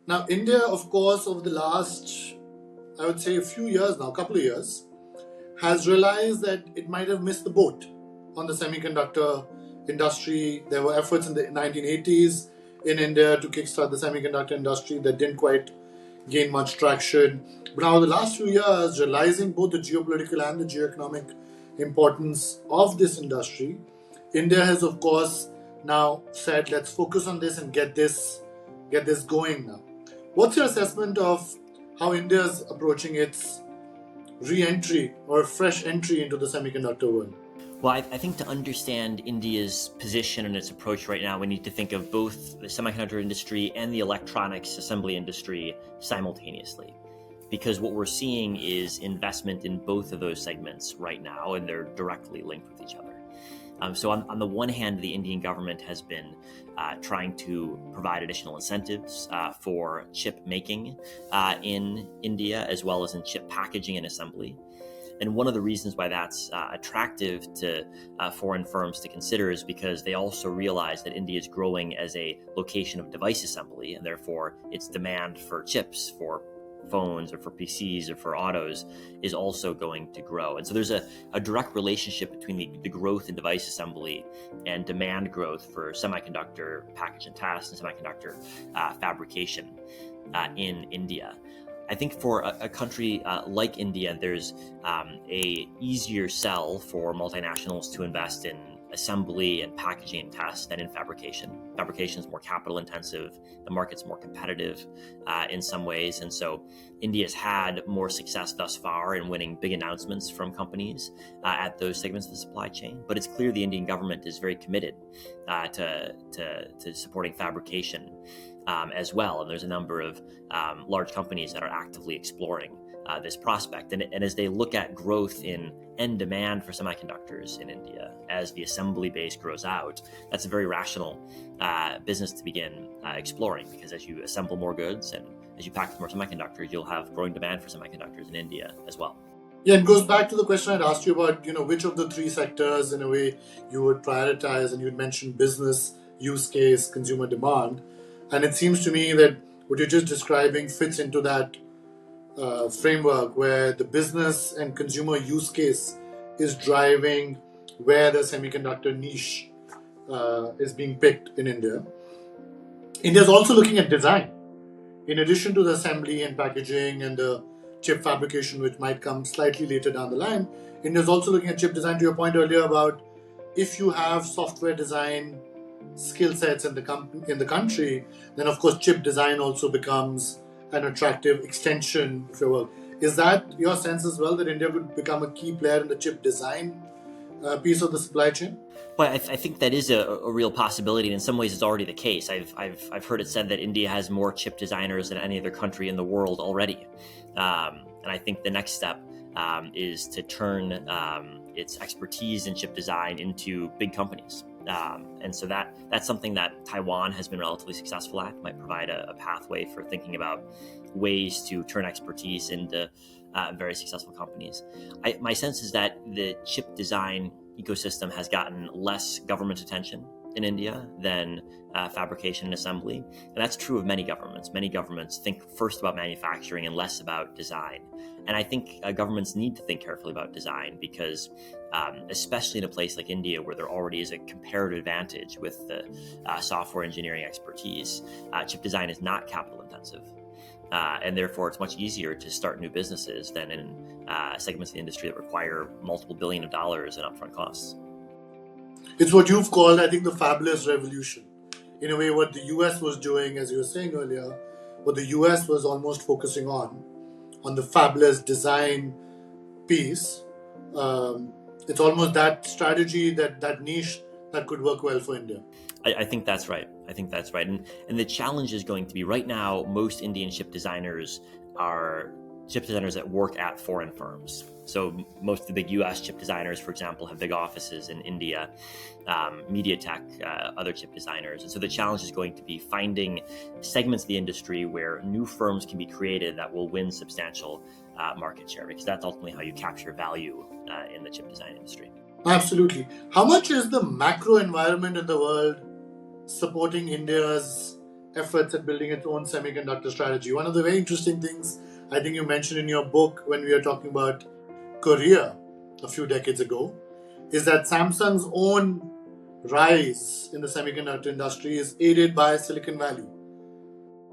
Now, India, of course, over the last, I would say a few years now, couple of years, has realized that it might have missed the boat on the semiconductor industry. There were efforts in the 1980s in India to kickstart the semiconductor industry that didn't quite gain much traction. But now, the last few years, realizing both the geopolitical and the geoeconomic importance of this industry, India has, of course, now said, let's focus on this and get this going now. What's your assessment of how India is approaching its re-entry or fresh entry into the semiconductor world? Well, I think to understand India's position and its approach right now, we need to think of both the semiconductor industry and the electronics assembly industry simultaneously. Because what we're seeing is investment in both of those segments right now, and they're directly linked with each other. So on the one hand, the Indian government has been trying to provide additional incentives for chip making in India, as well as in chip packaging and assembly. And one of the reasons why that's attractive to foreign firms to consider is because they also realize that India is growing as a location of device assembly, and therefore its demand for chips for phones or for PCs or for autos is also going to grow. And so there's a direct relationship between the growth in device assembly and demand growth for semiconductor package and test and semiconductor fabrication in India. I think for a country like India, there's a easier sell for multinationals to invest in assembly and packaging and test than in fabrication. Fabrication is more capital intensive. The market's more competitive in some ways. And so India's had more success thus far in winning big announcements from companies at those segments of the supply chain. But it's clear the Indian government is very committed to supporting fabrication as well. And there's a number of large companies that are actively exploring this prospect. And as they look at growth in end demand for semiconductors in India, as the assembly base grows out, that's a very rational business to begin exploring, because as you assemble more goods and as you package more semiconductors, you'll have growing demand for semiconductors in India as well. Yeah, it goes back to the question I'd asked you about, which of the three sectors in a way you would prioritize, and you'd mentioned business, use case, consumer demand. And it seems to me that what you're just describing fits into that framework where the business and consumer use case is driving where the semiconductor niche is being picked in India. India is also looking at design. In addition to the assembly and packaging and the chip fabrication, which might come slightly later down the line, India is also looking at chip design. To your point earlier about if you have software design skill sets in the country, then of course chip design also becomes an attractive extension, if you will. Is that your sense as well, that India could become a key player in the chip design piece of the supply chain? Well, I think that is a real possibility, and in some ways it's already the case. I've heard it said that India has more chip designers than any other country in the world already. And I think the next step is to turn its expertise in chip design into big companies. And so that's something that Taiwan has been relatively successful at, might provide a pathway for thinking about ways to turn expertise into very successful companies. My sense is that the chip design ecosystem has gotten less government attention in India than fabrication and assembly. And that's true of many governments. Many governments think first about manufacturing and less about design. And I think governments need to think carefully about design because especially in a place like India, where there already is a comparative advantage with the software engineering expertise, chip design is not capital intensive. And therefore, it's much easier to start new businesses than in segments of the industry that require multiple billion of dollars in upfront costs. It's what you've called, I think, the fabless revolution. In a way, what the US was doing, as you were saying earlier, what the US was almost focusing on the fabless design piece. It's almost that strategy, that niche that could work well for India. I think that's right. And the challenge is going to be, right now, most Indian chip designers are chip designers that work at foreign firms. So most of the big US chip designers, for example, have big offices in India, MediaTek, other chip designers. And so the challenge is going to be finding segments of the industry where new firms can be created that will win substantial market share, because that's ultimately how you capture value in the chip design industry. Absolutely. How much is the macro environment in the world supporting India's efforts at building its own semiconductor strategy. One of the very interesting things I think you mentioned in your book when we were talking about Korea a few decades ago is that Samsung's own rise in the semiconductor industry is aided by Silicon Valley,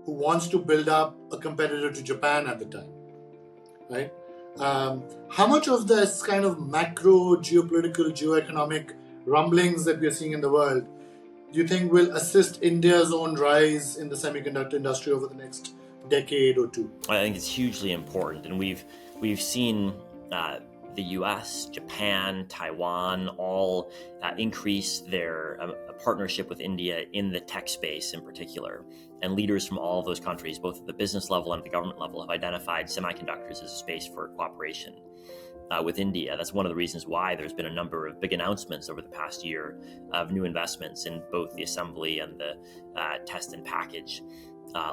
who wants to build up a competitor to Japan at the time, right? How much of this kind of macro geopolitical, geoeconomic rumblings that we are seeing in the world do you think will assist India's own rise in the semiconductor industry over the next decade or two? I think it's hugely important, and we've seen the U.S., Japan, Taiwan all increase their partnership with India in the tech space in particular. And leaders from all of those countries, both at the business level and at the government level, have identified semiconductors as a space for cooperation with India. That's one of the reasons why there's been a number of big announcements over the past year of new investments in both the assembly and the test and package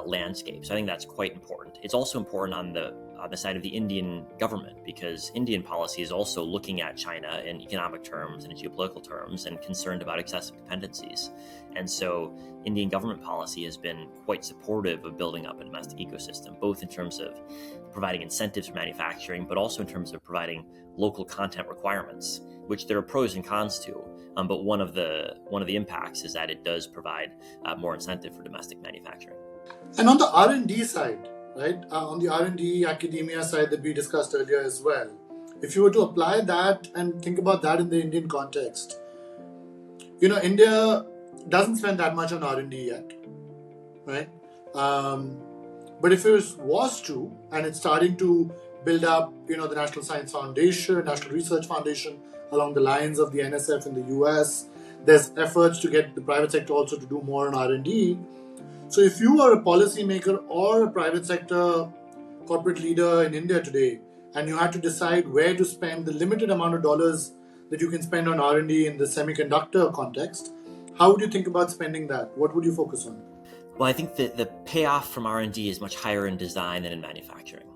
landscape. So I think that's quite important. It's also important on the side of the Indian government, because Indian policy is also looking at China in economic terms and in geopolitical terms and concerned about excessive dependencies. And so Indian government policy has been quite supportive of building up a domestic ecosystem, both in terms of providing incentives for manufacturing, but also in terms of providing local content requirements, which there are pros and cons to. But one of the impacts is that it does provide more incentive for domestic manufacturing. And on the R&D side, right? On the R&D academia side that we discussed earlier as well, if you were to apply that and think about that in the Indian context, India doesn't spend that much on R&D yet, right? But if it was to, and it's starting to build up, the National Science Foundation, National Research Foundation, along the lines of the NSF in the US, there's efforts to get the private sector also to do more on R&D. So if you are a policymaker or a private sector corporate leader in India today, and you had to decide where to spend the limited amount of dollars that you can spend on R&D in the semiconductor context, how would you think about spending that? What would you focus on? Well, I think that the payoff from R&D is much higher in design than in manufacturing.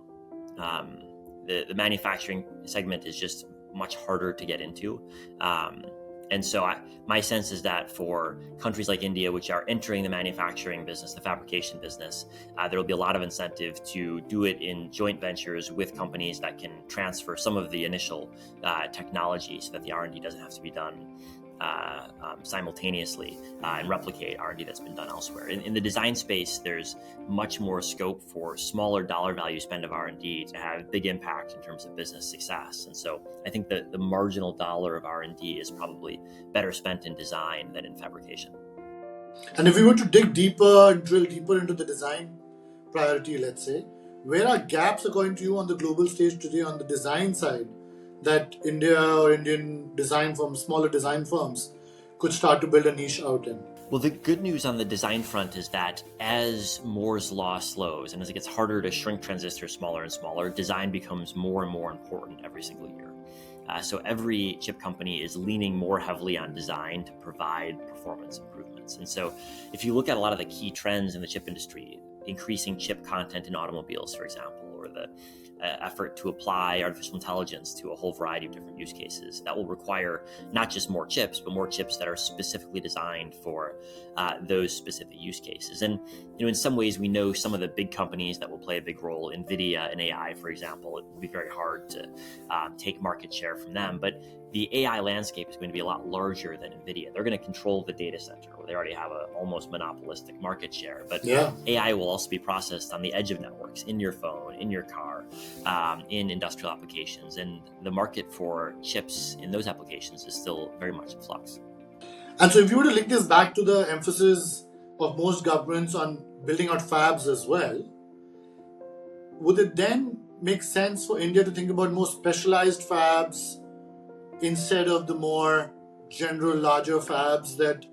The manufacturing segment is just much harder to get into. And so my sense is that for countries like India, which are entering the manufacturing business, the fabrication business, there will be a lot of incentive to do it in joint ventures with companies that can transfer some of the initial technology so that the R&D doesn't have to be done simultaneously and replicate R&D that's been done elsewhere. In the design space, there's much more scope for smaller dollar value spend of R&D to have big impact in terms of business success. And so I think that the marginal dollar of R&D is probably better spent in design than in fabrication. And if we were to dig deeper and drill deeper into the design priority, let's say, where are gaps according to you on the global stage today on the design side that India or Indian design firms, smaller design firms, could start to build a niche out in? Well, the good news on the design front is that as Moore's law slows and as it gets harder to shrink transistors smaller and smaller, design becomes more and more important every single year. So every chip company is leaning more heavily on design to provide performance improvements. And so if you look at a lot of the key trends in the chip industry, increasing chip content in automobiles, for example, or the effort to apply artificial intelligence to a whole variety of different use cases, that will require not just more chips, but more chips that are specifically designed for those specific use cases. And in some ways, we know some of the big companies that will play a big role, NVIDIA and AI, for example. It will be very hard to take market share from them, but the AI landscape is going to be a lot larger than NVIDIA. They're going to control the data center, where they already have an almost monopolistic market share. But AI will also be processed on the edge of networks, in your phone, in your car, in industrial applications. And the market for chips in those applications is still very much in flux. And so if you were to link this back to the emphasis of most governments on building out fabs as well, would it then make sense for India to think about more specialized fabs instead of the more general, larger fabs that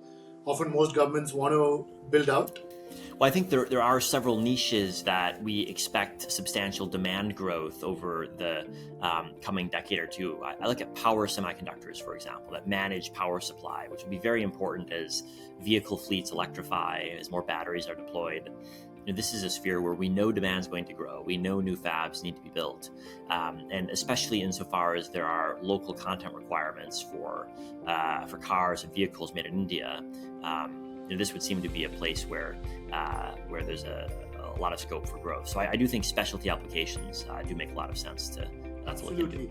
often most governments want to build out? Well, I think there are several niches that we expect substantial demand growth over the coming decade or two. I look at power semiconductors, for example, that manage power supply, which will be very important as vehicle fleets electrify, as more batteries are deployed. This is a sphere where we know demand is going to grow. We know new fabs need to be built. And especially insofar as there are local content requirements for cars and vehicles made in India, this would seem to be a place where there's a lot of scope for growth. So I do think specialty applications do make a lot of sense to look into. Absolutely.